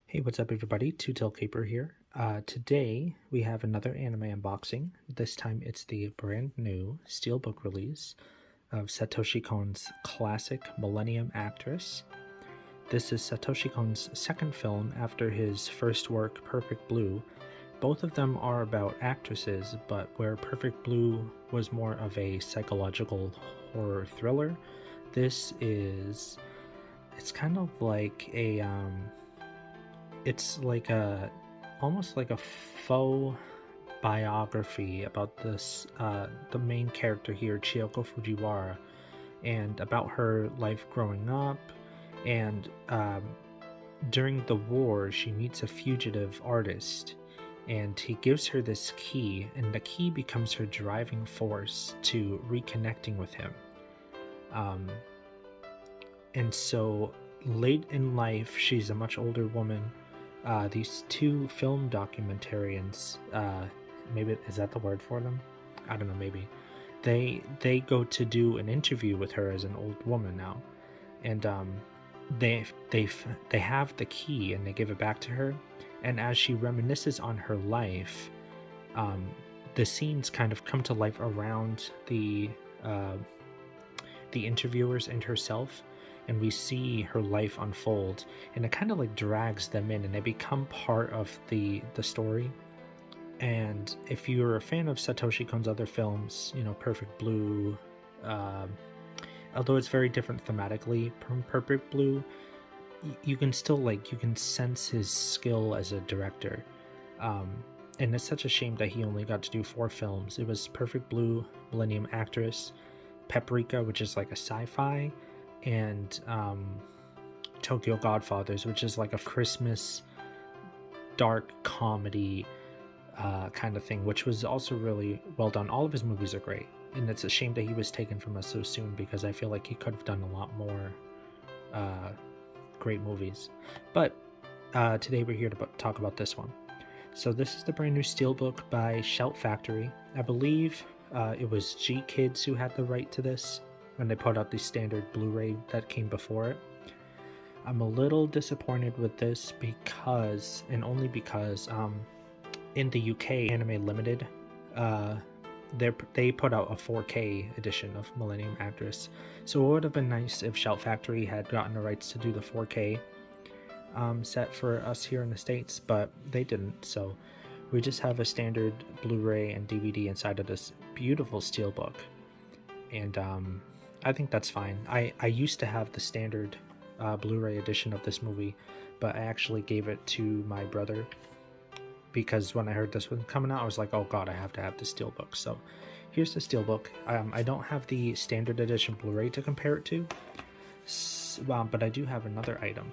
Hey, what's up, everybody? Two Tail Caper here. Today we have another anime unboxing. This time it's the brand new Steelbook release of Satoshi Kon's classic Millennium Actress. This is Satoshi Kon's second film after his first work, Perfect Blue. Both of them are about actresses, but where Perfect Blue was more of a psychological horror thriller, it's kind of like it's like a almost like a faux biography about the main character here, Chiyoko Fujiwara, and about her life growing up. And during the war, she meets a fugitive artist, and he gives her this key, and the key becomes her driving force to reconnecting with him. And so late in life, she's a much older woman. These two film documentarians, maybe is that the word for them? I don't know, maybe. They go to do an interview with her as an old woman now, and they have the key and they give it back to her. And as she reminisces on her life, the scenes kind of come to life around the interviewers and herself, and we see her life unfold, and it kind of like drags them in and they become part of the story. And if you're a fan of Satoshi Kon's other films, you know, Perfect Blue, although it's very different thematically from Perfect Blue, you can still you can sense his skill as a director. And it's such a shame that he only got to do 4 films. It was Perfect Blue, Millennium Actress, Paprika, which is like a sci-fi, and Tokyo Godfathers, which is like a Christmas dark comedy kind of thing, which was also really well done. All of his movies are great, and it's a shame that he was taken from us so soon, because I feel like he could have done a lot more great movies. But today we're here to talk about this one. So this is the brand new Steelbook by Shout Factory. I believe it was G Kids who had the right to this when they put out the standard Blu-ray that came before it. I'm a little disappointed with this because, and only because, in the UK, Anime Limited, they put out a 4K edition of Millennium Actress. So it would have been nice if Shout Factory had gotten the rights to do the 4K set for us here in the States, but they didn't. So we just have a standard Blu-ray and DVD inside of this beautiful Steelbook. And I think that's fine. I used to have the standard Blu-ray edition of this movie, but I actually gave it to my brother because when I heard this one coming out, I was like, oh god, I have to have the Steelbook. So here's the Steelbook. I don't have the standard edition Blu-ray to compare it to, but I do have another item,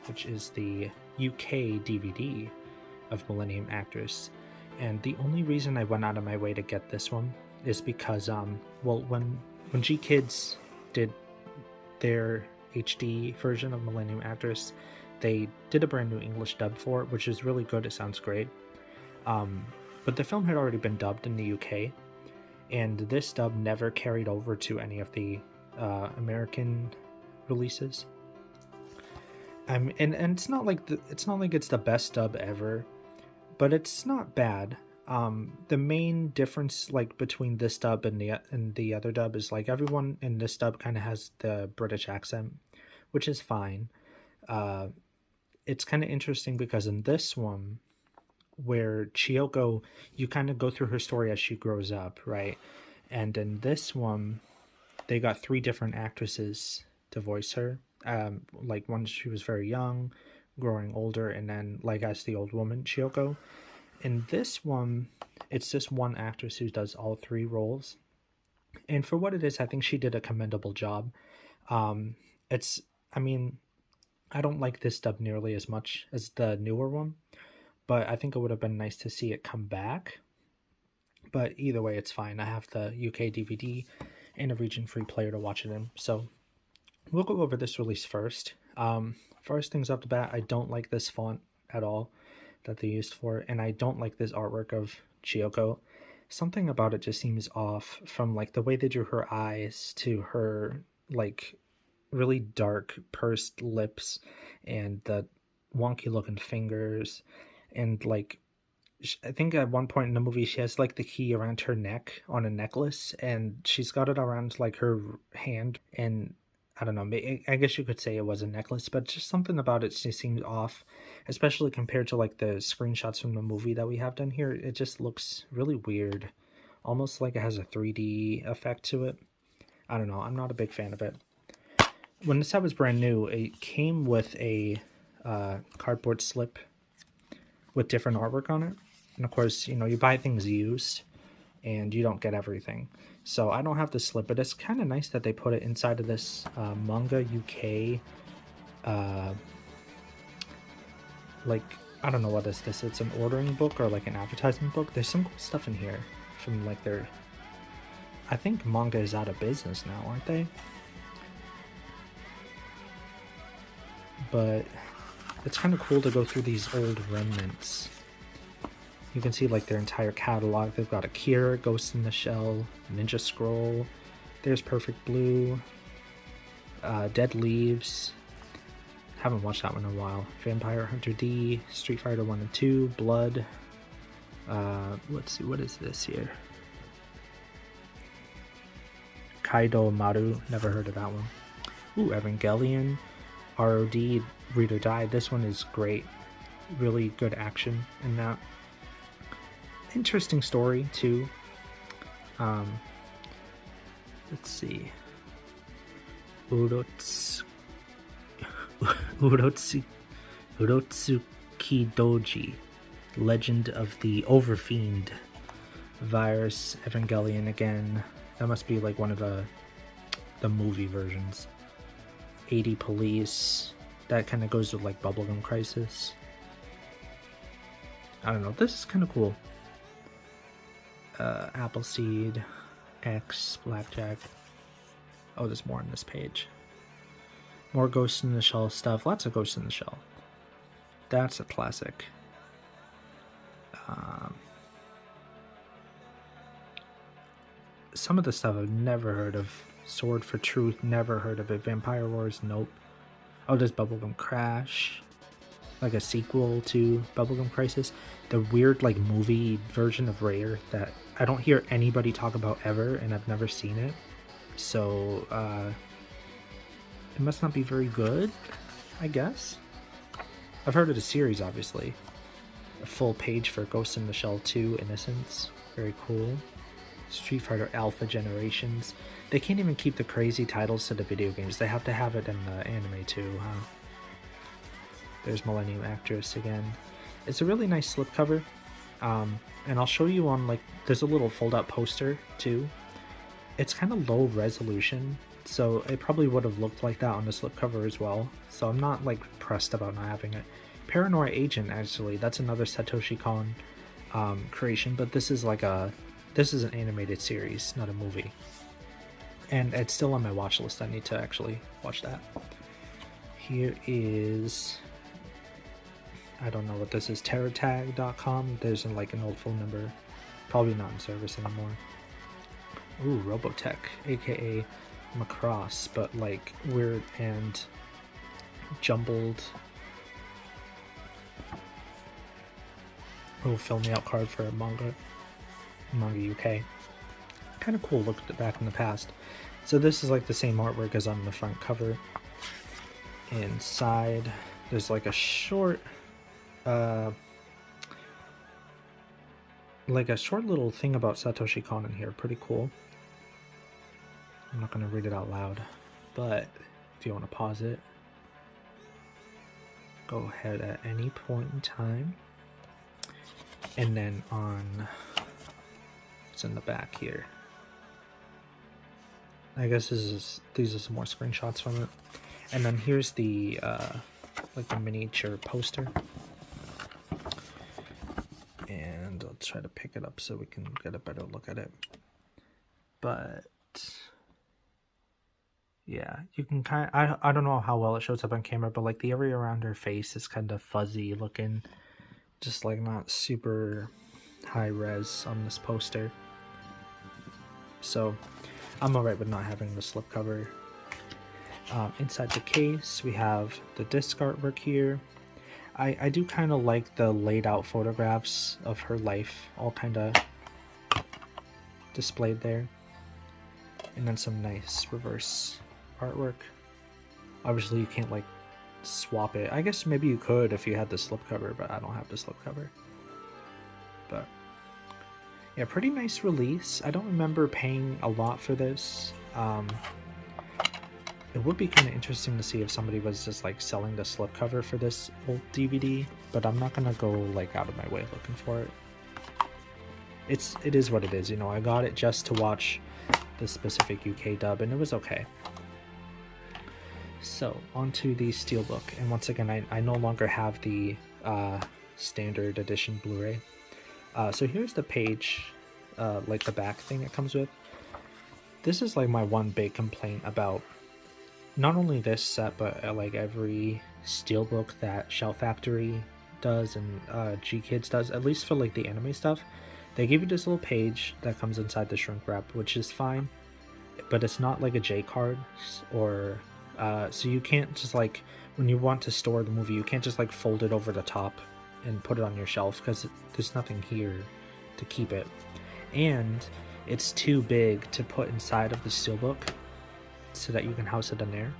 which is the UK DVD of Millennium Actress. And the only reason I went out of my way to get this one is because, well, when G Kids did their HD version of Millennium Actress, they did a brand new English dub for it, which is really good. It sounds great. But the film had already been dubbed in the UK, and this dub never carried over to any of the American releases. And it's not like it's the best dub ever, but it's not bad. The main difference between this dub and the other dub is everyone in this dub kind of has the British accent, which is fine. It's kind of interesting because in this one, where Chiyoko, you kind of go through her story as she grows up, right? And in this one, they got 3 different actresses to voice her. One, she was very young, growing older, and then as the old woman, Chiyoko. In this one, it's just one actress who does all 3 roles, and for what it is, I think she did a commendable job. I don't like this dub nearly as much as the newer one, but I think it would have been nice to see it come back. But either way, it's fine. I have the UK DVD and a region-free player to watch it in, so we'll go over this release first. First things off the bat, I don't like this font at all that they used for it, and I don't like this artwork of Chiyoko. Something about it just seems off, from the way they drew her eyes to her really dark pursed lips and the wonky looking fingers, and like I think at one point in the movie she has like the key around her neck on a necklace, and she's got it around like her hand, and I don't know, I guess you could say it was a necklace, but just something about it just seems off, especially compared to like the screenshots from the movie that we have done here. It just looks really weird, almost like it has a 3D effect to it. I don't know, I'm not a big fan of it. When this set was brand new, it came with a cardboard slip with different artwork on it. And of course, you know, you buy things used and you don't get everything. So I don't have the slip, but it's kind of nice that they put it inside of this Manga UK, like, I don't know what is this. It's an ordering book or like an advertising book. There's some cool stuff in here from like their, I think Manga is out of business now, aren't they? But it's kind of cool to go through these old remnants. You can see like their entire catalog. They've got Akira, Ghost in the Shell, Ninja Scroll. There's Perfect Blue, Dead Leaves. Haven't watched that one in a while. Vampire Hunter D, Street Fighter 1 and 2, Blood. Let's see, what is this here? Kaido Maru, never heard of that one. Ooh, Evangelion, ROD, Read or Die. This one is great. Really good action in that. Interesting story too. Let's see. Urotsuki Doji, Legend of the Overfiend Virus, Evangelion again. That must be like one of the movie versions. 80 Police. That kind of goes with like Bubblegum Crisis. I don't know. This is kind of cool. Appleseed, X, Blackjack. Oh, there's more on this page. More Ghost in the Shell stuff. Lots of Ghost in the Shell. That's a classic. Some of the stuff I've never heard of. Sword for Truth, never heard of it. Vampire Wars, nope. Oh, there's Bubblegum Crash. Like a sequel to Bubblegum Crisis. The weird like movie version of Rare that I don't hear anybody talk about ever, and I've never seen it. So, it must not be very good, I guess. I've heard of the series, obviously. A full page for Ghost in the Shell 2 Innocence. Very cool. Street Fighter Alpha Generations. They can't even keep the crazy titles to the video games. They have to have it in the anime too, huh? There's Millennium Actress again. It's a really nice slipcover. And I'll show you on, like, there's a little fold-out poster too. It's kind of low resolution, so it probably would have looked like that on the slipcover as well. So I'm not, like, pressed about not having it. Paranoia Agent, actually, that's another Satoshi Kon creation, but this is like this is an animated series, not a movie. And it's still on my watch list. I need to actually watch that. Here is, I don't know what this is, terrortag.com. There's like an old phone number. Probably not in service anymore. Ooh, Robotech, aka Macross, but like weird and jumbled. Oh, fill me out card for a Manga UK. Kind of cool look back in the past. So this is like the same artwork as on the front cover. Inside, there's like a short, little thing about Satoshi Kon in here. Pretty cool. I'm not going to read it out loud, but if you want to pause it, go ahead at any point in time. And then on, it's in the back here. I guess these are some more screenshots from it. And then here's the like the miniature poster. And I'll try to pick it up so we can get a better look at it. But yeah, you can kind of, I don't know how well it shows up on camera, but like the area around her face is kind of fuzzy looking, just like not super high res on this poster. So I'm alright with not having the slipcover. Inside the case, we have the disc artwork here. I do kind of like the laid out photographs of her life, all kind of displayed there. And then some nice reverse artwork. Obviously you can't like swap it. I guess maybe you could if you had the slipcover, but I don't have the slipcover. But yeah, pretty nice release. I don't remember paying a lot for this. It would be kind of interesting to see if somebody was just like selling the slipcover for this old DVD, but I'm not gonna go like out of my way looking for it. It is what it is, you know. I got it just to watch the specific UK dub, and it was okay. So onto the Steelbook, and once again, I no longer have the standard edition Blu-ray. So here's the page, like the back thing it comes with. This is like my one big complaint about not only this set, but like every Steelbook that Shout Factory does and G Kids does, at least for like the anime stuff. They give you this little page that comes inside the shrink wrap, which is fine, but it's not like a J card, or so you can't just like, when you want to store the movie, you can't just like fold it over the top and put it on your shelf, because there's nothing here to keep it, and it's too big to put inside of the Steelbook so that you can house it in there.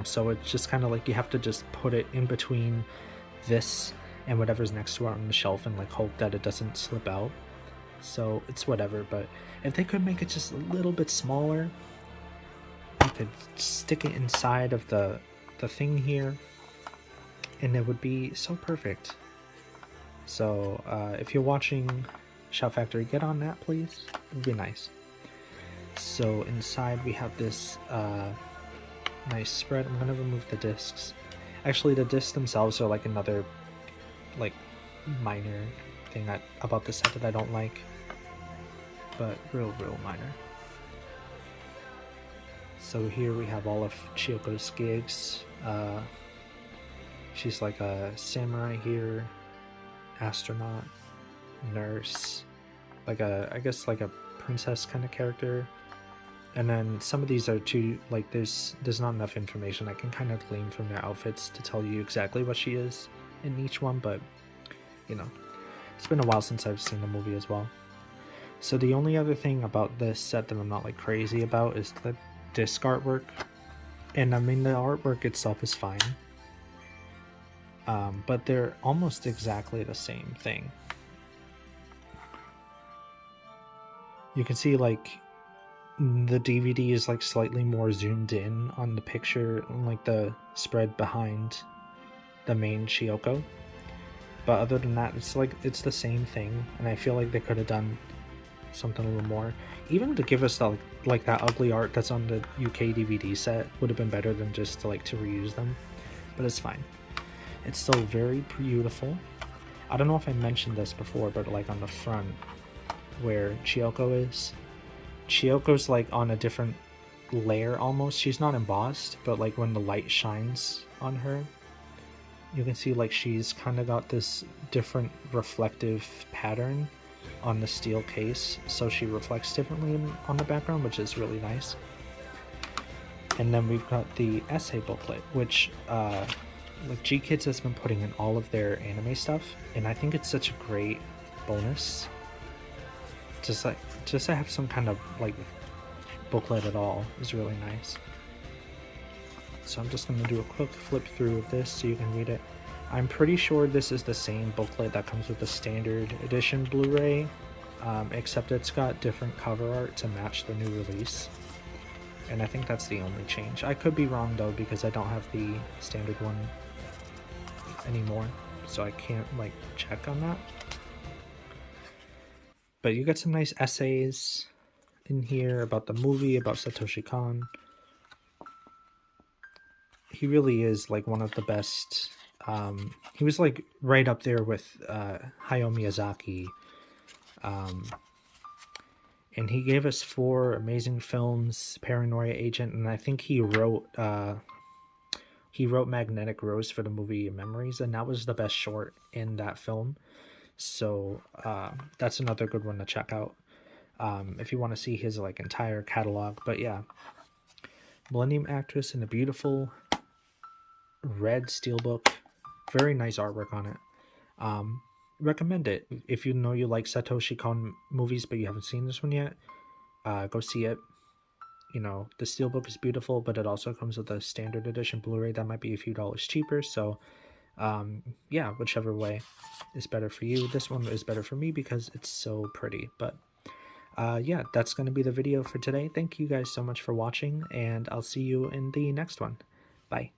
So it's just kind of like you have to just put it in between this and whatever's next to it on the shelf and like hope that it doesn't slip out. So it's whatever, but if they could make it just a little bit smaller, you could stick it inside of the thing here, and it would be so perfect. So if you're watching Shout Factory, get on that, please. It would be nice. So inside we have this nice spread. I'm gonna remove the discs. Actually, the discs themselves are like another like minor thing about this set that I don't like, but real minor. So here we have all of Chiyoko's gigs. She's like a samurai here, astronaut, nurse, like I guess like a princess kind of character. And then some of these are too, like there's not enough information. I can kind of glean from their outfits to tell you exactly what she is in each one, but you know, it's been a while since I've seen the movie as well. So the only other thing about this set that I'm not like crazy about is the disc artwork. And I mean, the artwork itself is fine, but they're almost exactly the same thing. You can see like the DVD is like slightly more zoomed in on the picture, like the spread behind the main Chiyoko. But other than that, it's the same thing, and I feel like they could have done something a little more. Even to give us the, like that ugly art that's on the UK DVD set would have been better than just to reuse them. But it's fine. It's still very beautiful. I don't know if I mentioned this before, but like on the front where Chiyoko is, Chiyoko's like on a different layer almost. She's not embossed, but like when the light shines on her, you can see like she's kind of got this different reflective pattern on the steel case, so she reflects differently on the background, which is really nice. And then we've got the essay booklet, which like G Kids has been putting in all of their anime stuff, and I think it's such a great bonus just to have some kind of like booklet at all is really nice. So I'm just going to do a quick flip through of this so you can read it. I'm pretty sure this is the same booklet that comes with the standard edition Blu-ray, except it's got different cover art to match the new release. And I think that's the only change. I could be wrong though, because I don't have the standard one anymore, so I can't like check on that. But you get some nice essays in here about the movie, about Satoshi Kon. He really is like one of the best. He was like right up there with Hayao Miyazaki. And he gave us 4 amazing films, Paranoia Agent, and I think he wrote Magnetic Rose for the movie Memories, and that was the best short in that film. So that's another good one to check out if you want to see his like entire catalog. But yeah, Millennium Actress in a beautiful red steelbook, Very nice artwork on it. Um, Recommend it. If you know you like Satoshi Kon movies but you haven't seen this one yet, go see it. You know, the Steelbook is beautiful, but it also comes with a standard edition Blu-ray that might be a few dollars cheaper. So, yeah, whichever way is better for you. This one is better for me because it's so pretty. But yeah, that's going to be the video for today. Thank you guys so much for watching, and I'll see you in the next one. Bye.